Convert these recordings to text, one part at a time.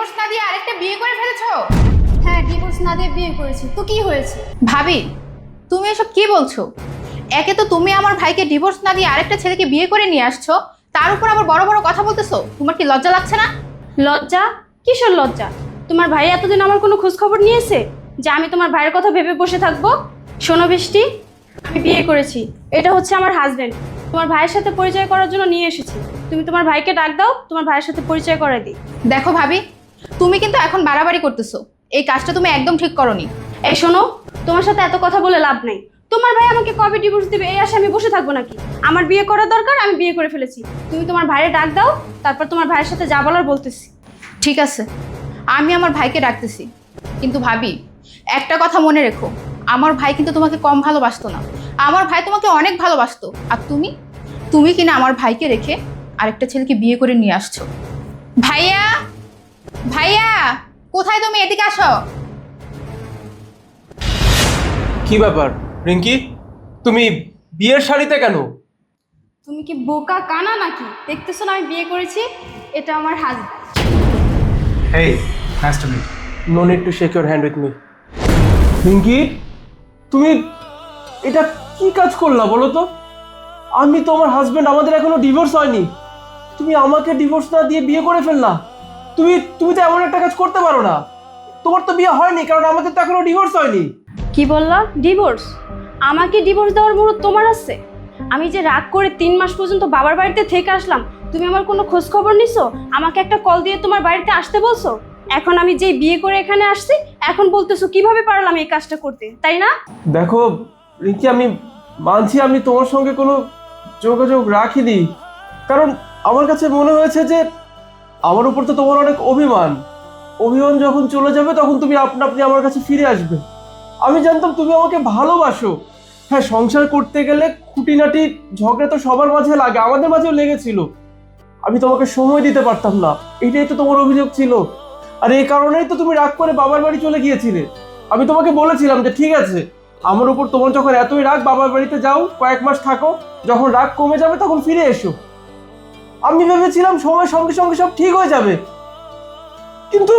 Divorce না দিয়ে আরেকটা বিয়ে করে ফেলেছো? হ্যাঁ, ডিভোর্স না দিয়ে বিয়ে করেছি, তো কি হয়েছে? ভাবি, তুমি এসব কি বলছো? একে তো তুমি আমার ভাইকে ডিভোর্স না দিয়ে আরেকটা ছেলেকে বিয়ে করে নিয়ে আসছো, তার উপর আবার বড় বড় কথা বলতেছো। তোমার কি লজ্জা লাগছে না? লজ্জা? কিসের লজ্জা? তোমার ভাই এতদিন আমার কোনো খোঁজ খবর নিয়েছে যে আমি তোমার ভাইয়ের কথা ভেবে বসে থাকবো? শোনো বৃষ্টি, আমি বিয়ে করেছি, এটা হচ্ছে আমার হাজবেন্ড। তোমার ভাইয়ের সাথে পরিচয় করার জন্য নিয়ে এসেছি। তুমি তোমার ভাইকে ডাক দাও, তোমার ভাইয়ের সাথে পরিচয় করে দিই। দেখো ভাবি, তুমি কিন্তু এখন বাড়াবাড়ি করতেছো। এই কাজটা তুমি একদম ঠিক করোনি। এই শোনো, তোমার সাথে এত কথা বলে লাভ নেই। তোমার ভাই আমাকে কবে ডিভোর্স দিবে এই আশা আমি বসে থাকবো নাকি? আমার বিয়ে করার দরকার, আমি বিয়ে করে ফেলেছি। তুমি তোমার ভাইয়ের ডাক দাও, তারপর তোমার ভাইয়ের সাথে যা বলার বলতেছি। ঠিক আছে, আমি আমার ভাইকে ডাকতেছি। কিন্তু ভাবি, একটা কথা মনে রেখো, আমার ভাই কিন্তু তোমাকে কম ভালোবাসতো না। আমার ভাই তোমাকে অনেক ভালোবাসতো। আর তুমি তুমি কিনা আমার ভাইকে রেখে আরেকটা ছেলেকে বিয়ে করে নিয়ে আসছো। ভাইয়া, ভাইয়া, কোথায় তুমি? এদিকে আসো। কি ব্যাপার রিঙ্কি, তুমি বিয়ের শাড়িতে কেন? তুমি কি বোকা কানা নাকি? দেখতেছো না আমি বিয়ে করেছি? এটা আমার husband. Hey, nice to meet you. No need to shake your hand with me. Rinki, তুমি এটা কি কাজ করলা বলো তো? আমি তো আমার হাজবেন্ড, আমাদের এখনো ডিভোর্স হয়নি। তুমি আমাকে ডিভোর্স না দিয়ে বিয়ে করে ফেললা। তুমি তুমি তো এমন একটা কাজ করতে পারো না। তোমার তো বিয়ে হয়নি, কারণ আমাদের তো এখনো ডিভোর্স হয়নি। কি বললা? ডিভোর্স? আমাকে ডিভোর্স দেওয়ার মুহূর্ত তোমার আছে? আমি যে রাগ করে 3 মাস পর্যন্ত বাবার বাড়িতে থেকে আসলাম, তুমি আমার কোনো খোঁজ খবর নিছো? আমাকে একটা কল দিয়ে তোমার বাড়িতে আসতে বলছো? এখন আমি যে বিয়ে করে এখানে আসছি, এখন বলতেছো কিভাবে পারলাম এই কাজটা করতে, তাই না? দেখো রিঙ্কি, আমি মানছি আমি তোমার সঙ্গে কোনো যোগাযোগ রাখিনি, কারণ আমার কাছে মনে হয়েছে যে আমার উপর তো তোমার অনেক অভিমান। অভিমান যখন চলে যাবে তখন তুমি আপনা আপনি আমার কাছে ফিরে আসবে। আমি জানতাম তুমি আমাকে ভালোবাসো। হ্যাঁ, সংসার করতে গেলে খুঁটিনাটি ঝগড়া তো সবার মাঝে লাগে, আমাদের মাঝেও লেগেছিল। আমি তোমাকে সময় দিতে পারতাম না, এটাই তো তোমার অভিযোগ ছিল। আর এই কারণেই তো তুমি রাগ করে বাবার বাড়ি চলে গিয়েছিলে। আমি তোমাকে বলেছিলাম যে ঠিক আছে, আমার উপর তোমার যখন এতই রাগ, বাবার বাড়িতে যাও, কয়েক মাস থাকো, যখন রাগ কমে যাবে তখন ফিরে এসো। আমি ভেবেছিলাম সময়ের সঙ্গে সঙ্গে সব ঠিক হয়ে যাবে, কিন্তু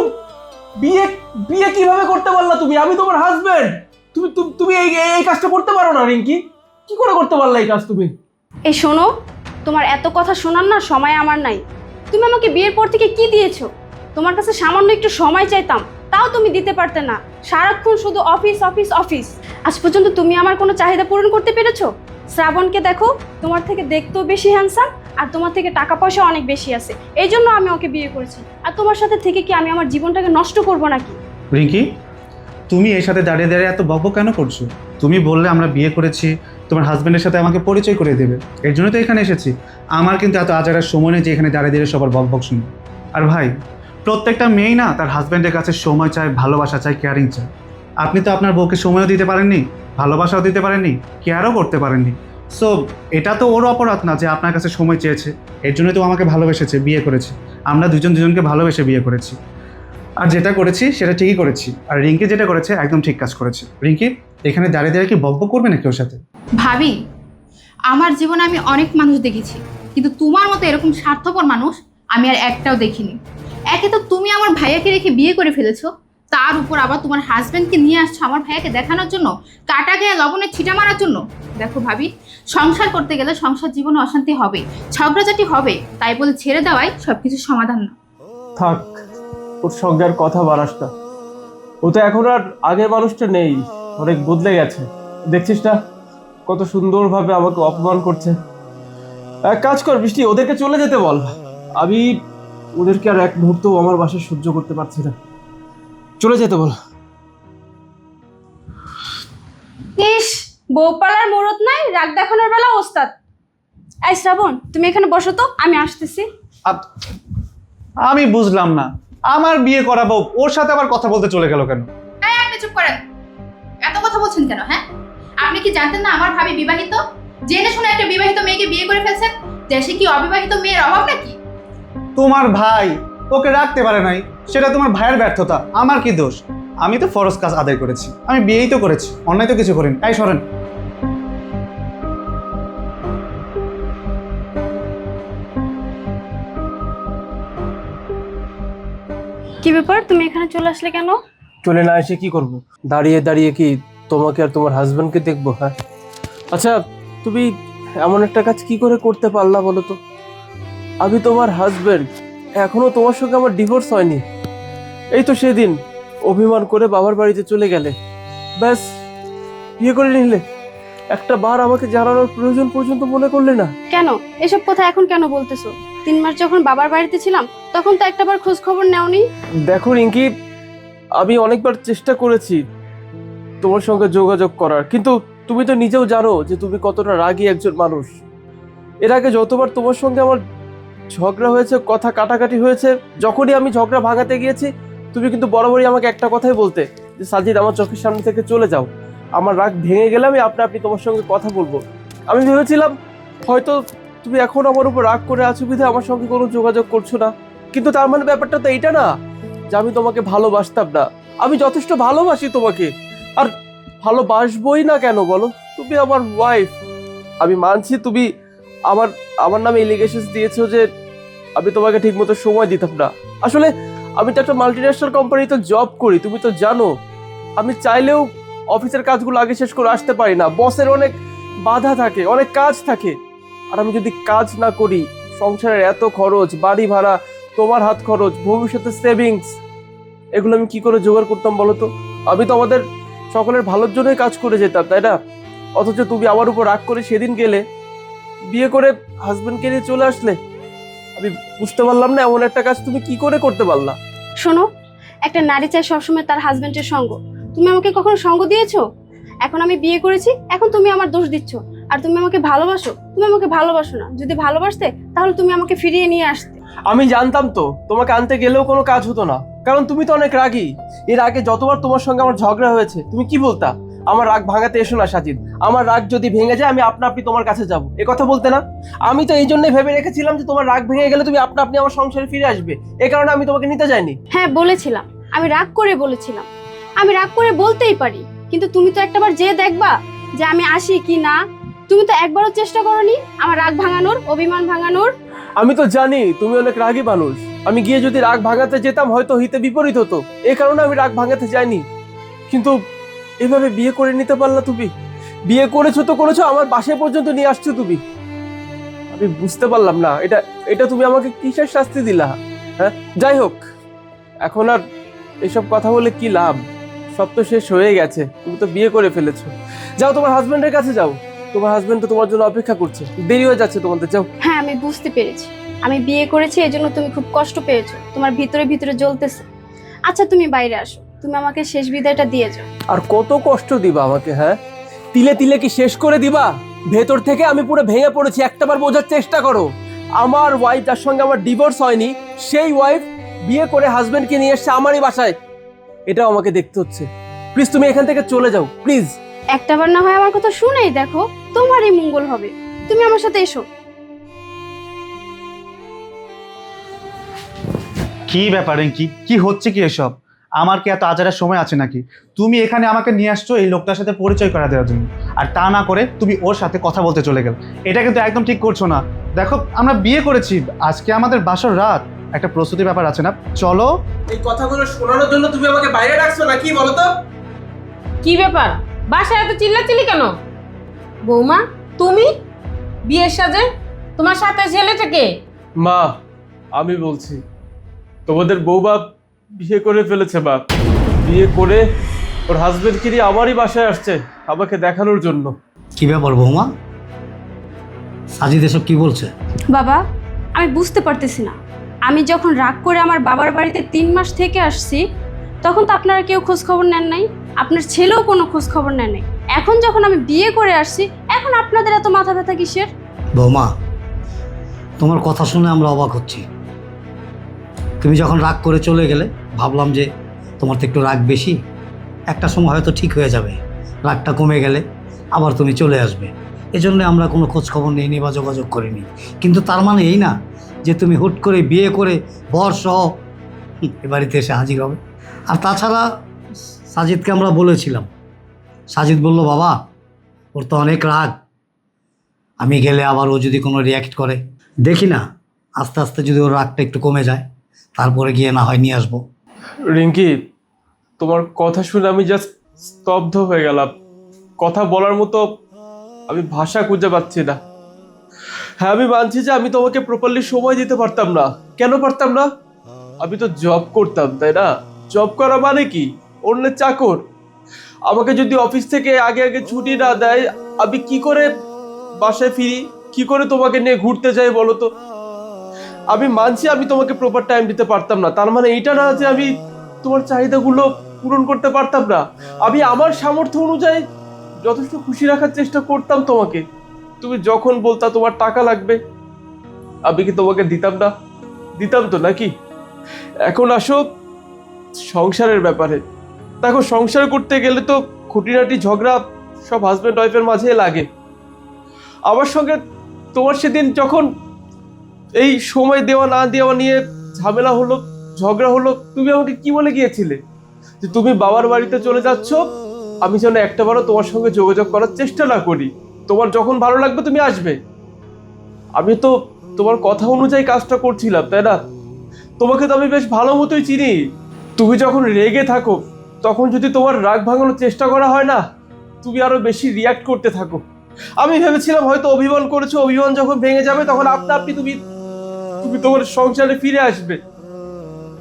বিয়ে বিয়ে কিভাবে করতে পারলা তুমি? আমি তোমার হাজবেন্ড। তুমি তুমি তুমি এই এই কাজটা করতে পারো না রিঙ্কি। কি করে করতে পারলা এই কাজ তুমি? এই শোনো, তোমার এত কথা শোনার না সময় আমার নাই। তুমি আমাকে বিয়ের পর থেকে কি দিয়েছো? তোমার কাছে সামান্য একটু সময় চাইতাম, তাও তুমি দিতে পারতে না। সারাক্ষণ শুধু অফিস অফিস অফিস। আজ পর্যন্ত তুমি আমার কোনো চাহিদা পূরণ করতে পেরেছো? শ্রাবণকে দেখো, তোমার থেকে দেখতেও বেশি হ্যান্ডসাম, আর তোমার থেকে টাকা পয়সা অনেক বেশি আছে। এই জন্য আমি ওকে বিয়ে করেছি। আর তোমার সাথে থেকে কি আমি আমার জীবনটাকে নষ্ট করবো নাকি? রিঙ্কি, তুমি এর সাথে দাঁড়িয়ে দাঁড়িয়ে এত বকবক কেন করছো? তুমি বললে আমরা বিয়ে করেছি, তোমার হাজবেন্ডের সাথে আমাকে পরিচয় করে দেবে, এর জন্য তো এখানে এসেছি। আমার কিন্তু এত আজারের সময় নেই যে এখানে দাঁড়িয়ে দাঁড়িয়ে সবার বকবক শুনি। আর ভাই, প্রত্যেকটা মেয়েই না তার হাজবেন্ডের কাছে সময় চায়, ভালোবাসা চায়, কেয়ারিং চায়। আপনি তো আপনার বউকে সময়ও দিতে পারেননি, ভালোবাসাও দিতে পারেননি, কেয়ারও করতে পারেননি। সো এটা তো ওর অপরাধ না যে আপনার কাছে সময় চেয়েছে। এর জন্যই তো আমাকে ভালোবেসেছে, বিয়ে করেছে। আমরা দুজন দুজনকে ভালোবেসে বিয়ে করেছি। আর যেটা করেছি সেটা ঠিকই করেছি। আর রিঙ্কি যেটা করেছে একদম ঠিক কাজ করেছে। রিঙ্কি, এখানে দাঁড়িয়ে দাঁড়িয়ে কি বকবক করবে না কেউ সাথে? ভাবি, আমার জীবনে আমি অনেক মানুষ দেখেছি, কিন্তু তোমার মতো এরকম স্বার্থপর মানুষ আমি আর একটাও দেখিনি। একে তো তুমি আমার ভাইয়াকে রেখে বিয়ে করে ফেলেছো, তার উপর আবার তোমার হাজবেন্ডকে নিয়ে আসছো আমার ভাইয়াকে দেখানোর জন্য, কাটা গায়ে লবণের ছিটা মারার জন্য। দেখো ভাবি, সংসার করতে গেলে সংসার জীবনে অশান্তি হবে, ঝগড়াঝাটি হবে, তাই বলে ছেড়ে দেওয়াই সবকিছু সমাধান না। থাক, ওর সঙ্গে আর কথা বাড়াস না। ও তো এখন আর আগের মানুষটা নেই, অনেক বদলে গেছে। দেখছিস না কত সুন্দরভাবে আমাকে অপমান করছে। এক কাজ কর বৃষ্টি, ওদেরকে চলে যেতে বল। আমি ওদেরকে আর এক মুহূর্ত আমার বাসায় সহ্য করতে পারছি না, চলে যেতে বল। ইস, বউ পালার মুরত নাই, রাগ দেখানোর বেলা ওস্তাদ। এই শ্রাবণ, তুমি এখানে বসো তো, আমি আসতেছি। আমি বুঝলাম না, আমার বিয়ে করাবো, ওর সাথে আবার কথা বলতে চলে গেল কেন? হ্যাঁ, আপনি চুপ করেন। এত কথা বলছেন কেন? হ্যাঁ, আপনি কি জানতেন না আমার ভাবি বিবাহিত? জেনে শুনে একটা বিবাহিত মেয়েকে বিয়ে করে ফেলছেন। দেশে কি অবিবাহিত মেয়ের অভাব নাকি? তোমার ভাই ওকে রাখতে পারে নাই, সেটা তোমার ভাইয়ের ব্যর্থতা, আমার কি দোষ? আমি তো ফরজ কাজ আদায় করেছি, আমি বিয়েই তো করেছি, অন্যায় তো কিছু করিনি। তাই সরেন। কি ব্যাপার, তুমি এখানে চলে আসলে কেন? চলে না এসে কি করব? দাঁড়িয়ে দাঁড়িয়ে কি তোমাকে আর তোমার হাজবেন্ডকে দেখবো? হ্যাঁ, আচ্ছা তুমি এমন একটা কাজ কি করে করতে পারলা বলো তো? আমি তোমার হাজবেন্ড, এখনো তোমার সঙ্গে আমার ডিভোর্স হয়নি। এই তো সেদিন অভিমান করে বাবার বাড়িতে চলে গেলে, ব্যাস বিয়ে করে নিলে। একটা বার আমাকে জানানোর প্রয়োজন পর্যন্ত মনে করলে না। কেন এসব কথা এখন কেন বলতেছো? 3 মাস যখন বাবার বাড়িতে ছিলাম তখন তো একটাবার খোঁজ খবর নেওনি। দেখো রিঙ্কি, আমি অনেকবার চেষ্টা করেছি তোমার সঙ্গে যোগাযোগ করার, কিন্তু তুমি তো নিজেও জানো যে তুমি কতটা রাগী একজন মানুষ। এর আগে যতবার তোমার সঙ্গে আমার ঝগড়া হয়েছে, কথা কাটাকাটি হয়েছে, যখনই আমি ঝগড়া ভাঙাতে গিয়েছি তুমি কিন্তু বরাবরই আমাকে একটা কথাই বলতে, যে সাজিদ আমার চোখের সামনে থেকে চলে যাও। আমার রাগ ভেঙে গেলে আমি আপনি তোমার সঙ্গে কথা বলবো। আমি ভেবেছিলাম হয়তো তুমি এখন আমার উপর রাগ করে আছো বিধায় আমার সঙ্গে কোনো যোগাযোগ করছো না, কিন্তু তার মানে ব্যাপারটা তো এইটা না যে আমি তোমাকে ভালোবাসতাম না। আমি যথেষ্ট ভালোবাসি তোমাকে, আর ভালোবাসবোই না কেন বলো? তুমি আমার ওয়াইফ। আমি মানছি তুমি আমার আমার নামে এলিগেশনস দিয়েছো যে আমি তোমাকে ঠিকমতো সময় দিতাম না। আসলে আমি তো একটা মাল্টিন্যাশনাল কোম্পানিতে জব করি, তুমি তো জানো। আমি চাইলেও অফিসের কাজগুলো আগে শেষ করে আসতে পারি না, বসের অনেক বাধা থাকে, অনেক কাজ থাকে। আর আমি যদি কাজ না করি, সংসারের এত খরচ, বাড়ি ভাড়া, তোমার হাত খরচ, ভবিষ্যতে সেভিংস, এগুলো আমি কি করে জোগাড় করতাম বলো তো? আমি তো আমাদের সকলের ভালোর জন্যই কাজ করে যেতাম, তাই না? অথচ তুমি আমার উপর রাগ করে সেদিন গেলে, বিয়ে করে হাজবেন্ডকে নিয়ে চলে আসলে। আমি বুঝতে পারলাম না এমন একটা কাজ তুমি কি করে করতে পারলা। শোনো, একটা নারী চায় সবসময় তার হাজবেন্ডের সঙ্গ। তুমি আমাকে কখনো সঙ্গ দিয়েছো? এখন আমি বিয়ে করেছি, এখন তুমি আমার দোষ দিচ্ছ। আর তুমি আমাকে ভালোবাসো? তুমি আমাকে ভালোবাসো না। যদি ভালোবাসতে তাহলে তুমি আমাকে ফিরিয়ে নিয়ে আসতে। আমি জানতাম তো তোমাকে আনতে গেলেও কোনো কাজ হতো না, কারণ তুমি তো অনেক রাগী। এর আগে যতবার তোমার সঙ্গে আমার ঝগড়া হয়েছে তুমি কি বলতা? আমার রাগ ভাঙাতে এসো না সাজিদ, আমার রাগ যদি ভেঙে যায় আমি আপনি তোমার কাছে যাব, এ কথা বলতে না? আমি তো এই জন্যই ভেবে রেখেছিলাম যে তোমার রাগ ভেঙে গেলে তুমি আপনি আমার সংসারে ফিরে আসবে, এই কারণে আমি তোমাকে নিতে যাইনি। হ্যাঁ বলেছিলাম, আমি রাগ করে বলেছিলাম। আমি রাগ করে বলতেই পারি, কিন্তু তুমি তো একটাবার যেয়ে দেখবা যে আমি আসি কি না। তুমি তো একবারও চেষ্টা করোনি আমার রাগ ভাঙানোর, অভিমান ভাঙানোর। আমি তো জানি তুমি অনেক রাগী মানুষ। আমি গিয়ে যদি রাগ ভাঙাতে যেতাম হয়তো হিতে বিপরীত হতো, এই কারণে আমি রাগ ভাঙাতে যাইনি। কিন্তু এভাবে বিয়ে করে নিতে পারলা তুমি? বিয়ে করেছো তো করেছো, আমার বাসায় পর্যন্ত নিয়ে আসছো তুমি। আমি বুঝতে পারলাম না এটা এটা তুমি আমাকে কিসের শাস্তি দিলা? হ্যাঁ, যাই হোক, এখন আর এসব কথা বলে কি লাভ? সব তো শেষ হয়ে গেছে, তুমি তো বিয়ে করে ফেলেছো। যাও তোমার হাজবেন্ডের কাছে যাও, তোমার হাজবেন্ড তো তোমার জন্য অপেক্ষা করছে, দেরি হয়ে যাচ্ছে তোমাদের, যাও। হ্যাঁ আমি বুঝতে পেরেছি, আমি বিয়ে করেছি এজন্য তুমি খুব কষ্ট পেয়েছো, তোমার ভিতরে ভিতরে জ্বলতেছে। আচ্ছা তুমি বাইরে আসো, তুমি আমাকে শেষ বিদায়টা দিয়ে যাও। আর কত কষ্ট দিবা আমাকে? হ্যাঁ, তিলে তিলে কি শেষ করে দিবা? ভেতর থেকে আমি পুরো ভেঙে পড়েছি, একটাবার বোঝার চেষ্টা করো। আমার ওয়াইফ, যার সঙ্গে আমার ডিভোর্স হয়নি, সেই ওয়াইফ বিয়ে করে হাজবেন্ডকে নিয়ে এসছে আমারই বাসায়, এটাও আমাকে দেখতে হচ্ছে। প্লিজ তুমি এখান থেকে চলে যাও, প্লিজ। একটাবার না হয় আমার কথা শুনেই দেখো, তোমারই মঙ্গল হবে। তুমি আমার সাথে এসো। কি ব্যাপার রিঙ্কি, কি হচ্ছে কি এসব? আমার কি এত আজারের সময় আছে নাকি? তুমি এখানে আমাকে নিয়ে আসছো এই লোকটার সাথে পরিচয় করা দেওয়ার জন্য, আর তা না করে তুমি ওর সাথে কথা বলতে চলে গেল। এটা কিন্তু একদম ঠিক করছো না। দেখো আমরা বিয়ে করেছি, আজকে আমাদের বাসর রাত, একটা প্রস্তুতির ব্যাপার আছে না? চলো। এই কথাগুলো শোনানোর জন্য তুমি আমাকে বাইরে রাখছো নাকি বলো তো? কি ব্যাপার, বাসায় এত চিল্লাচিল্লি কেন? বৌমা তুমি বিয়ের সাজে, তোমার সাথে ছেলেটা কে? মা, আমি বলছি, তোমাদের বউ বাপ বিয়ে করে ফেলেছে। বাপ বিয়ে করে ওর হাজবেন্ডকে নিয়ে আমারই বাসায় আসছে আমাকে দেখানোর জন্য। কি ব্যাপার বৌমা, সাজিদ এসব কি বলছে? বাবা আমি বুঝতে পারতেছি না, আমি যখন রাগ করে আমার বাবার বাড়িতে 3 মাস থেকে আসছি তখন তো আপনারা কেউ খোঁজ খবর নেন নাই, আপনার ছেলেও কোনো খোঁজ খবর নেন নাই। এখন যখন আমি বিয়ে করে আসছি এখন আপনাদের এত মাথা ব্যথা কিসের? বৌমা, তোমার কথা শুনে আমরা অবাক হচ্ছি। তুমি যখন রাগ করে চলে গেলে ভাবলাম যে তোমার তো একটু রাগ বেশি, একটা সময় হয়তো ঠিক হয়ে যাবে, রাগটা কমে গেলে আবার তুমি চলে আসবে। এজন্য আমরা কোনো খোঁজ খবর নিইনি বা যোগাযোগ করিনি। কিন্তু তার মানে এই না যে তুমি হুট করে বিয়ে করে বর সহ এ বাড়িতে এসে হাজির হবে। আর তাছাড়া সাজিদকে আমরা বলেছিলাম, সাজিদ বলল বাবা ওর তো অনেক রাগ, আমি গেলে আবার ও যদি কোনো রিয়াক্ট করে, দেখি না আস্তে আস্তে যদি ওর রাগটা একটু কমে যায় তারপরে গিয়ে না হয় নিয়ে আসবো। রিঙ্কি, তোমার কথা শুনে আমি জাস্ট স্তব্ধ হয়ে গেলাম। কথা বলার মতো আমি ভাষা খুঁজে পাচ্ছি না। হ্যাঁ, আমি মানছি যে আমি তোমাকে প্রপারলি সময় দিতে পারতাম না। কেন পারতাম না? আমি তো জব করতাম, তাই না? জব করা মানে কি? অন্যের চাকর। আমাকে যদি অফিস থেকে আগে আগে ছুটি না দেয়, আমি কি করে বাসায় ফিরি, কি করে তোমাকে নিয়ে ঘুরতে যাই বলো তো? আমি মানছি আমি তোমাকে প্রপার টাইম দিতে পারতাম না, তার মানে এটা না যে আমি তোমার চাহিদাগুলো পূরণ করতে পারতাম না। আমি আমার সামর্থ্য অনুযায়ী যথেষ্ট খুশি রাখার চেষ্টা করতাম তোমাকে। তুমি যখন বলতা তোমার টাকা লাগবে, আমি কি তোমাকে দিতাম না? দিতাম তো, নাকি? এখন আসো সংসারের ব্যাপারে। দেখো, সংসার করতে গেলে তো খুঁটিনাটি ঝগড়া সব হাজব্যান্ড ওয়াইফের মাঝে লাগে। আমার সঙ্গে তোমার সেদিন যখন এই সময় দেওয়া না দেওয়া নিয়ে ঝামেলা হলো, ঝগড়া হলো, তুমি আমাকে কি বলে গিয়েছিলে? যে তুমি বাবার বাড়িতে চলে যাচ্ছ, আমি যেন একটাবারও তোমার সঙ্গে যোগাযোগ করার চেষ্টা না করি। তোমার যখন ভালো লাগবে তুমি আসবে। আমি তো তোমার কথা অনুযায়ী কাজটা করছিলাম, তাই না? তোমাকে তো আমি বেশ ভালো মতোই চিনি। তুমি যখন রেগে থাকো, তখন যদি তোমার রাগ ভাঙানোর চেষ্টা করা হয় না, তুমি আরো বেশি রিয়াক্ট করতে থাকো। আমি ভেবেছিলাম হয়তো অভিমান করেছো, অভিমান যখন ভেঙে যাবে তখন আপনা আপনি তুমি তোমার সংসারে ফিরে আসবে।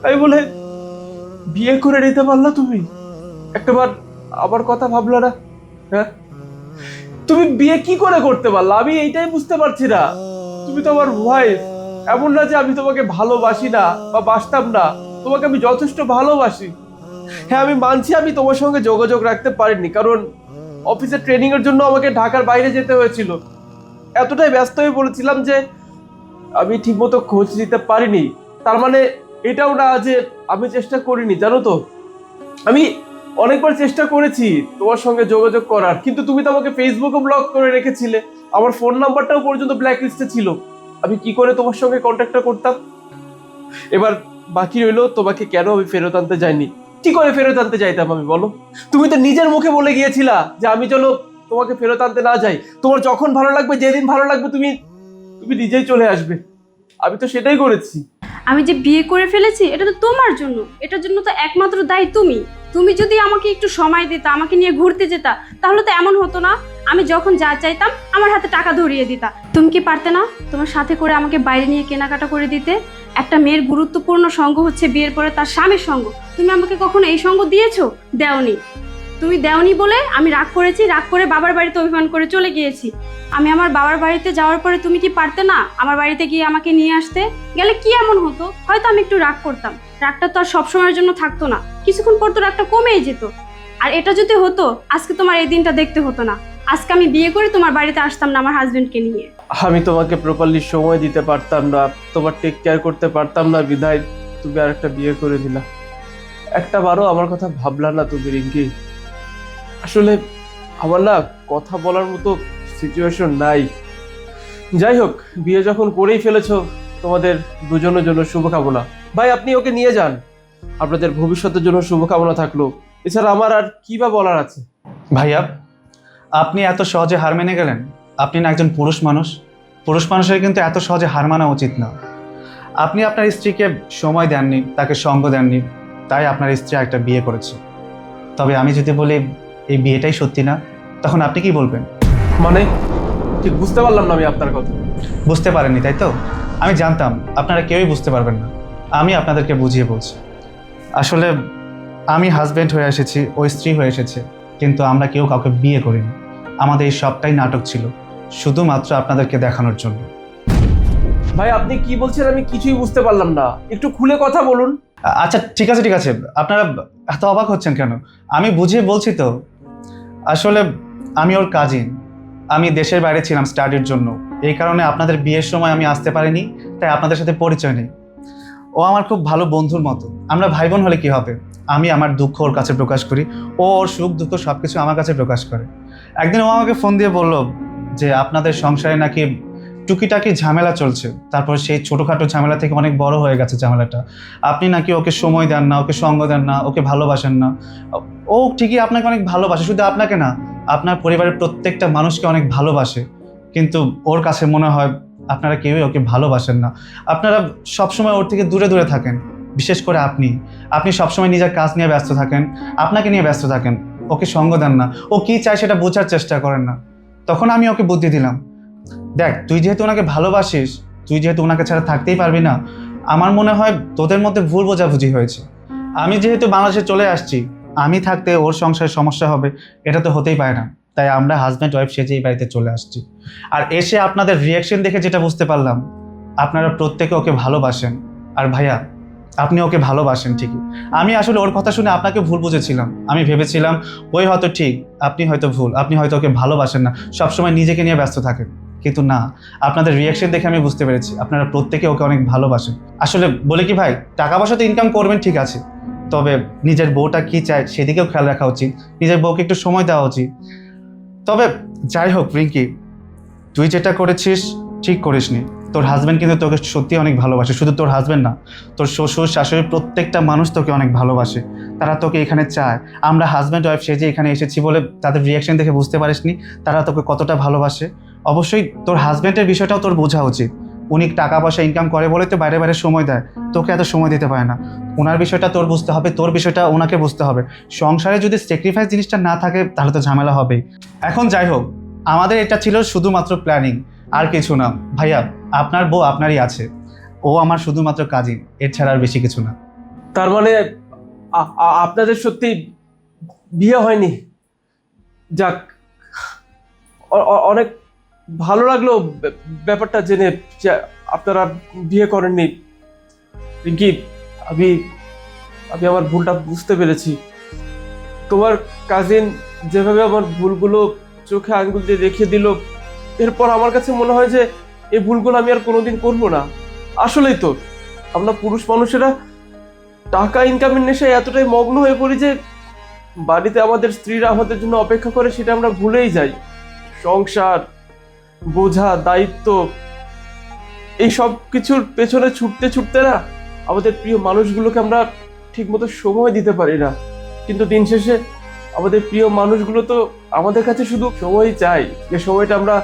তাই বলে বিয়ে করে নিতে পারলা তুমি? একটাবার আমার কথা ভাবলা না? হ্যাঁ, তুমি বিয়ে কি করে করতে পারলা? আমি এইটাই বুঝতে পারছি না। তুমি তো আমার ওয়াইফ। এমন না যে আমি তোমাকে ভালোবাসি না বা বাসতাম না, তোমাকে আমি যথেষ্ট ভালোবাসি। হ্যাঁ, আমি মানছি আমি তোমার সঙ্গে যোগাযোগ রাখতে পারিনি, কারণ অফিসের ট্রেনিং এর জন্য আমাকে ঢাকার বাইরে যেতে হয়েছিল। এতটাই ব্যস্ত হয়ে পড়েছিলাম যে আমি ঠিকমতো খোঁজ নিতে পারিনি। তার মানে এটাও না যে আমি চেষ্টা করিনি, জানো তো? আমি অনেকবার চেষ্টা করেছি তোমার সঙ্গে যোগাযোগ করার, কিন্তু তুমি তো আমাকে ফেসবুকে ব্লক করে রেখেছিলে। আমার ফোন নাম্বারটাও পর্যন্ত ব্ল্যাক লিস্টে ছিল। আমি কি করে তোমার সঙ্গে কন্ট্যাক্টটা করতাম? এবার বাকি রইলো তোমাকে কেন আমি ফেরত আনতে যাইনি। কি করে ফেরত আনতে যাইতাম আমি, বলো? তুমি তো নিজের মুখে বলে গিয়েছিলা যে আমি যেন তোমাকে ফেরত আনতে না যাই। তোমার যখন ভালো লাগবে, যেদিন ভালো লাগবে, তুমি নিজেই চলে আসবে। আমি তো সেটাই করেছি। আমি যে বিয়ে করে ফেলেছি এটা তো তোমার জন্য, এটার জন্য তো একমাত্র দায়ী তুমি। তুমি যদি আমাকে একটু সময় দিতা, আমাকে নিয়ে ঘুরতে যেতা, তাহলে তো এমন হতো না। আমি যখন যা চাইতাম আমার হাতে টাকা ধরিয়ে দিতা। তুমি কি পারতে না তোমার সাথে করে আমাকে বাইরে নিয়ে কেনাকাটা করে দিতে? একটা মেয়ের গুরুত্বপূর্ণ সঙ্গ হচ্ছে বিয়ের পরে তার স্বামীর সঙ্গ। তুমি আমাকে কখনো এই সঙ্গ দিয়েছো? দেওনি। তুমি দেওনি বলে আমি রাগ করেছি, রাগ করে বাবার বাড়িতে অভিমান করে চলে গিয়েছি। আমি আমার বাবার বাড়িতে যাওয়ার পরে তুমি কি পারতে না আমার বাড়িতে গিয়ে আমাকে নিয়ে আসতে? গেলে কি এমন হতো, হয়তো আমি একটু রাগ করতাম। রাগটা তো আর সবসময়ের জন্য থাকতো না, কিছুক্ষণ পর তো রাগটা কমেই যেত। আর এটা যদি হতো, আজকে তোমার এই দিনটা দেখতে হতো না। আজকে আমি বিয়ে করে তোমার বাড়িতে আসতাম না আমার হাজবেন্ডকে নিয়ে। আমি তোমাকে প্রপারলি সময় দিতে পারতাম না, তোমার টেক কেয়ার করতে পারতাম না, বিধায় তুমি আর একটা বিয়ে করে দিলা। একটা বারও আমার কথা ভাবলা না তুমি, রিঙ্কি? আসলে আমার না কথা বলার মতো সিচুয়েশন নাই। যাই হোক, বিয়ে যখন করেই ফেলেছো, তোমাদের দুজনের জন্য শুভকামনা। ভাই, আপনি ওকে নিয়ে যান। আপনাদের ভবিষ্যতের জন্য শুভকামনা থাকলো। এছাড়া আমার আর কি বা বলার আছে? ভাইয়া, আপনি এত সহজে হার মেনে গেলেন? আপনি না একজন পুরুষ মানুষ। পুরুষ মানুষের কিন্তু এত সহজে হার মানা উচিত না। আপনি আপনার স্ত্রীকে সময় দেননি, তাকে সঙ্গ দেননি, তাই আপনার স্ত্রী একটা বিয়ে করেছে। তবে আমি যদি বলি এই বিয়েটাই সত্যি না, তখন আপনি কি বলবেন? মানে ঠিক বুঝতে পারলাম না আমি আপনার কথা। বুঝতে পারেননি, তাই তো? আমি জানতাম আপনারা কেউই বুঝতে পারবেন না। আমি আপনাদেরকে বুঝিয়ে বলছি। আসলে আমি হাজব্যান্ড হয়ে এসেছি, ও স্ত্রী হয়ে এসেছে, কিন্তু আমরা কেউ কাউকে বিয়ে করিনি। আমাদের এই সবটাই নাটক ছিল, শুধুমাত্র আপনাদেরকে দেখানোর জন্য। ভাই, আপনি কি বলছেন আমি কিছুই বুঝতে পারলাম না, একটু খুলে কথা বলুন। আচ্ছা ঠিক আছে ঠিক আছে, আপনারা এত অবাক হচ্ছেন কেন? আমি বুঝিয়ে বলছি তো। আসলে আমি ওর কাজিন। আমি দেশের বাইরে ছিলাম স্টাডির জন্য, এই কারণে আপনাদের বিয়ের সময় আমি আসতে পারিনি, তাই আপনাদের সাথে পরিচয় নেই। ও আমার খুব ভালো বন্ধুর মতো। আমরা ভাই বোন হলে কি হবে? আমি আমার দুঃখ ওর কাছে প্রকাশ করি, ও ওর সুখ দুঃখ সব কিছু আমার কাছে প্রকাশ করে। একদিন ও আমাকে ফোন দিয়ে বলল যে আপনাদের সংসারে নাকি টুকিটাকি ঝামেলা চলছে, তারপর সেই ছোটোখাটো ঝামেলা থেকে অনেক বড় হয়ে গেছে ঝামেলাটা। আপনি নাকি ওকে সময় দেন না, ওকে সঙ্গ দেন না, ওকে ভালোবাসেন না। ও ঠিকই আপনাকে অনেক ভালোবাসে, শুধু আপনাকে না, আপনার পরিবারের প্রত্যেকটা মানুষকে অনেক ভালোবাসে, কিন্তু ওর কাছে মনে হয় আপনারা কেউই ওকে ভালোবাসেন না। আপনারা সবসময় ওর থেকে দূরে দূরে থাকেন। বিশেষ করে আপনি সবসময় নিজের কাজ নিয়ে ব্যস্ত থাকেন, আপনাকে নিয়ে ব্যস্ত থাকেন, ওকে সঙ্গ দেন না, ও কী চায় সেটা বোঝার চেষ্টা করেন না। তখন আমি ওকে বুদ্ধি দিলাম, দেখ তুই যেহেতু ওনাকে ভালোবাসিস, তুই যেহেতু ওনাকে ছাড়া থাকতেই পারবি না, আমার মনে হয় তোদের মধ্যে ভুল বোঝাবুঝি হয়েছে। আমি যেহেতু বাংলাদেশে চলে আসছি, আমি থাকতে ওর সংসারে সমস্যা হবে এটা তো হতেই পারে না, তাই আমরা হাজব্যান্ড ওয়াইফ সেজে এই বাড়িতে চলে আসছি। আর এসে আপনাদের রিয়াকশন দেখে যেটা বুঝতে পারলাম, আপনারা প্রত্যেকে ওকে ভালোবাসেন। আর ভাইয়া, আপনি ওকে ভালোবাসেন ঠিকই, আমি আসলে ওর কথা শুনে আপনাকে ভুল বুঝেছিলাম। আমি ভেবেছিলাম ওই হয়তো ঠিক, আপনি হয়তো ভুল, আপনি হয়তো ওকে ভালোবাসেন না, সবসময় নিজেকে নিয়ে ব্যস্ত থাকেন। কিন্তু না, আপনাদের রিয়াকশন দেখে আমি বুঝতে পেরেছি আপনারা প্রত্যেকে ওকে অনেক ভালোবাসেন। আসলে বলে কি ভাই, টাকা পয়সা তো ইনকাম করবেন ঠিক আছে, তবে নিজের বউটা কী চায় সেদিকেও খেয়াল রাখা উচিত, নিজের বউকে একটু সময় দেওয়া উচিত। তবে যাই হোক রিঙ্কি, তুই যেটা করেছিস ঠিক করিসনি। তোর হাজব্যান্ড কিন্তু তোকে সত্যি অনেক ভালোবাসে, শুধু তোর হাজব্যান্ড না, তোর শ্বশুর শাশুড়ি প্রত্যেকটা মানুষ তোকে অনেক ভালোবাসে, তারা তোকে এখানে চায়। আমরা হাজব্যান্ড ওয়াইফ সেজে এখানে এসেছি বলে তাদের রিয়াকশন দেখে বুঝতে পারিসনি তারা তোকে কতটা ভালোবাসে। অবশ্যই তোর হাজব্যান্ডের বিষয়টাও তোর বোঝা উচিত, উনি টাকা পয়সা ইনকাম করে বলে তো বাইরে বাইরে সময় দেয়, তোকে এত সময় দিতে পারে না। ওনার বিষয়টা তোর বুঝতে হবে, তোর বিষয়টা ওনাকে বুঝতে হবে। সংসারে যদি স্যাক্রিফাইস জিনিসটা না থাকে তাহলে তো ঝামেলা হবেই। এখন যাই হোক, আমাদের এটা ছিল শুধুমাত্র প্ল্যানিং, আর কিছু না। ভাইয়া, আপনার বউ আপনারই আছে, ও আমার শুধুমাত্র কাজিন, এর ছাড়া আর বেশি কিছু না। তার মানে আপনাদের সত্যি বিয়ে হয়নি? যাক, অনেক ভালো লাগলো ব্যাপারটা জেনে যে আপনারা বিয়ে করেননি। রিঙ্কি, আমি আমার ভুলটা বুঝতে পেরেছি। তোমার কাজিন যেভাবে আমার ভুলগুলো চোখে আঙ্গুল দিয়ে দেখিয়ে দিল, এরপর আমার কাছে মনে হয় যে এই ভুলগুলো আমি আর কোনোদিন করবো না। আসলেই তো আমরা পুরুষ মানুষেরা টাকা ইনকামের নেশায় এতটাই মগ্ন হয়ে পড়ি যে বাড়িতে আমাদের স্ত্রীরা আমাদের জন্য অপেক্ষা করে সেটা আমরা ভুলেই যাই। সংসার, বোঝা, দায়িত্ব, এই সব কিছুর পেছনে ছুটতে ছুটতে না আমাদের প্রিয় মানুষগুলোকে আমরা ঠিকমতো সময় দিতে পারি না। কিন্তু দিন শেষে আমাদের প্রিয় মানুষগুলো তো আমাদের কাছে শুধু সময় চাই, যে সময়টা আমরা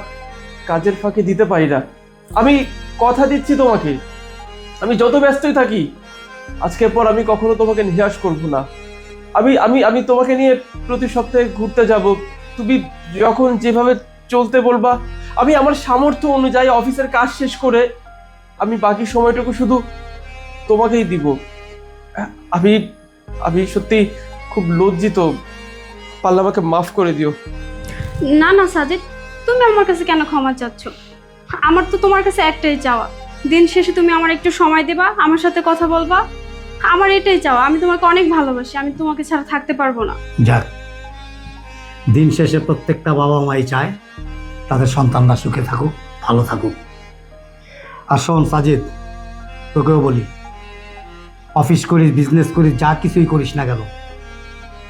কাজের ফাঁকে দিতে পারি না। আমি কথা দিচ্ছি তোমাকে, আমি যত ব্যস্তই থাকি আজকের পর আমি কখনো তোমাকে নিরাশ করব না। আমি আমি আমি তোমাকে নিয়ে প্রতি সপ্তাহে ঘুরতে যাব, তুমি যখন যেভাবে চলতে বলবা আমি আমার সামর্থ্য অনুযায়ী অফিসের কাজ শেষ করে আমি বাকি সময়টুকু শুধু তোমাকেই দিব। আমি আমি সত্যি খুব লজ্জিত, পারলে আমাকে মাফ করে দিও। না না সাজিদ, তুমি আমার কাছে কেন ক্ষমা চাচ্ছ? আমার তো তোমার কাছে একটাই চাওয়া, দিন শেষে তুমি আমার একটু সময় দেবা, আমার সাথে কথা বলবা। আমার এটাই চাওয়া, আমি তোমাকে অনেক ভালোবাসি, আমি তোমাকে ছাড়া থাকতে পারবো না। যাক, দিন শেষে প্রত্যেকটা বাবা মাই চায় তাদের সন্তানরা সুখে থাকুক, ভালো থাকুক। আর শোন সাজিদ, তোকেও বলি, অফিস করিস, বিজনেস করিস, যা কিছুই করিস না কেন,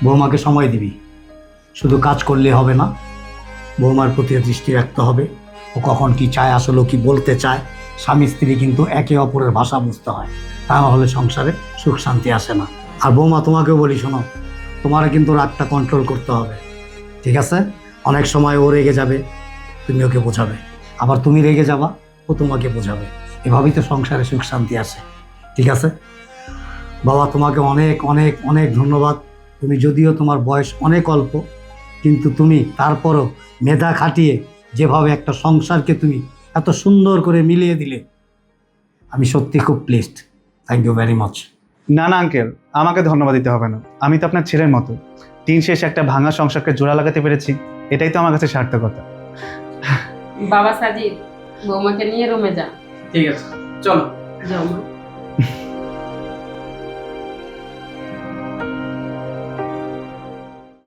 বৌমাকে সময় দিবি। শুধু কাজ করলে হবে না, বৌমার প্রতি দৃষ্টি রাখতে হবে। ও কখন কি চায়, আসলে কি বলতে চায়। স্বামী স্ত্রী কিন্তু একে অপরের ভাষা বুঝতে হয়, তা না হলে সংসারে সুখ শান্তি আসে না। আর বৌমা, তোমাকেও বলি, শোনো, তোমারও কিন্তু রাগটা কন্ট্রোল করতে হবে, ঠিক আছে? অনেক সময় ও রেগে যাবে, তুমি ওকে বোঝাবে, আবার তুমি রেগে যাবা, ও তোমাকে বোঝাবে। এভাবেই তো সংসারে সুখ শান্তি আসে, ঠিক আছে? বাবা, তোমাকে অনেক অনেক অনেক ধন্যবাদ। তুমি যদিও তোমার বয়স অনেক অল্প, কিন্তু তুমি তারপরও মেধা খাটিয়ে যেভাবে একটা সংসারকে তুমি এত সুন্দর করে মিলিয়ে দিলে, আমি সত্যি খুব pleased. Thank you very much. না না আঙ্কেল, আমাকে ধন্যবাদ দিতে হবে না, আমি তো আপনার ছেলের মতো। দিন শেষে একটা ভাঙা সংসারকে জোড়া লাগাতে পেরেছি, এটাই তো আমার কাছে সার্থকতা। বাবা সাজিদ, বৌমাকে নিয়ে রুমে যা। ঠিক আছে, চলো। যাও মা।